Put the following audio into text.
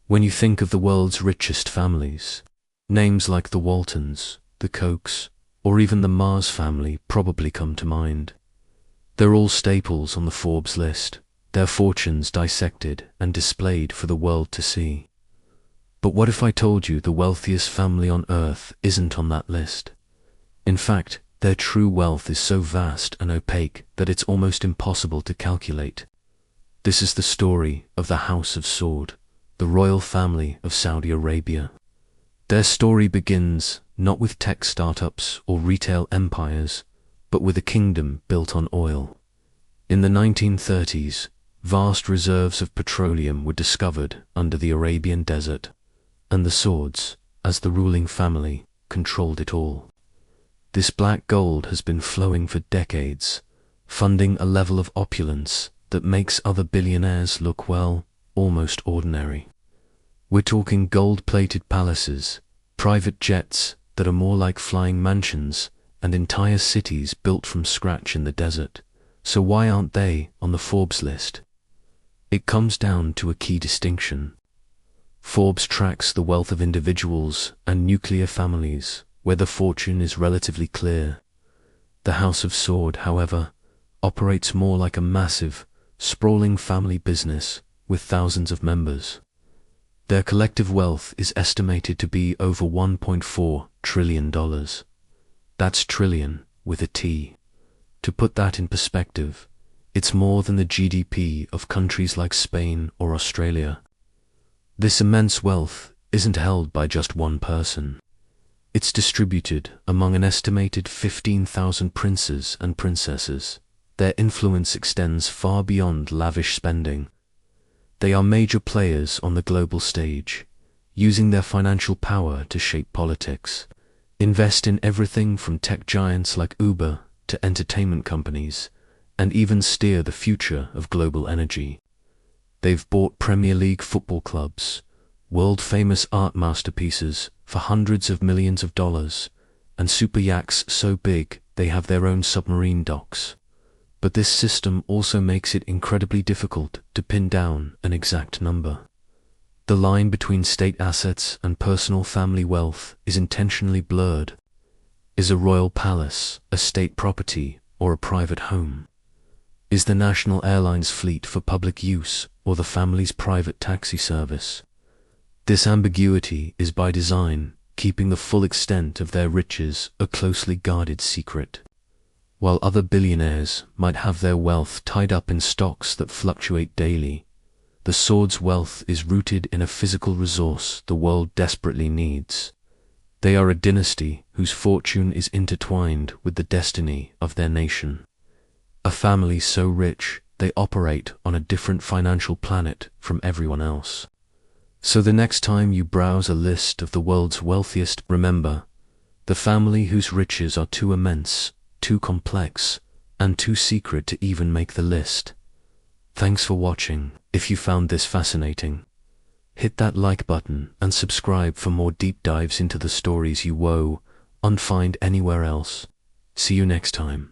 When you think of the world's richest families, names like the Waltons, the Kochs, or even the Mars family probably come to mind. They're all staples on the Forbes list, their fortunes dissected and displayed for the world to see. But what if I told you the wealthiest family on Earth isn't on that list? In fact, their true wealth is so vast and opaque that it's almost impossible to calculate. This is the story of the House of Saud, the royal family of Saudi Arabia. Their story begins not with tech startups or retail empires, but with a kingdom built on oil. In the 1930s, vast reserves of petroleum were discovered under the Arabian desert, and the Sauds, as the ruling family, controlled it all. This black gold has been flowing for decades, funding a level of opulence that makes other billionaires look, well, almost ordinary. We're talking gold-plated palaces, private jets that are more like flying mansions, and entire cities built from scratch in the desert. So why aren't they on the Forbes list? It comes down to a key distinction. Forbes tracks the wealth of individuals and nuclear families, where the fortune is relatively clear. The House of Saud, however, operates more like a massive, sprawling family business with thousands of members. Their collective wealth is estimated to be over $1.4 trillion. That's trillion with a T. To put that in perspective, it's more than the GDP of countries like Spain or Australia. This immense wealth isn't held by just one person. It's distributed among an estimated 15,000 princes and princesses. Their influence extends far beyond lavish spending. They are major players on the global stage, using their financial power to shape politics, invest in everything from tech giants like Uber to entertainment companies, and even steer the future of global energy. They've bought Premier League football clubs, world-famous art masterpieces for hundreds of millions of dollars, and super yachts so big they have their own submarine docks. But this system also makes it incredibly difficult to pin down an exact number. The line between state assets and personal family wealth is intentionally blurred. Is a royal palace a state property or a private home? Is the national airlines fleet for public use or the family's private taxi service? This ambiguity is by design, keeping the full extent of their riches a closely guarded secret. While other billionaires might have their wealth tied up in stocks that fluctuate daily, the Saud's wealth is rooted in a physical resource the world desperately needs. They are a dynasty whose fortune is intertwined with the destiny of their nation. A family so rich they operate on a different financial planet from everyone else. So the next time you browse a list of the world's wealthiest, remember, the family whose riches are too immense, too complex, and too secret to even make the list. Thanks for watching. If you found this fascinating, hit that like button and subscribe for more deep dives into the stories you won't find anywhere else. See you next time.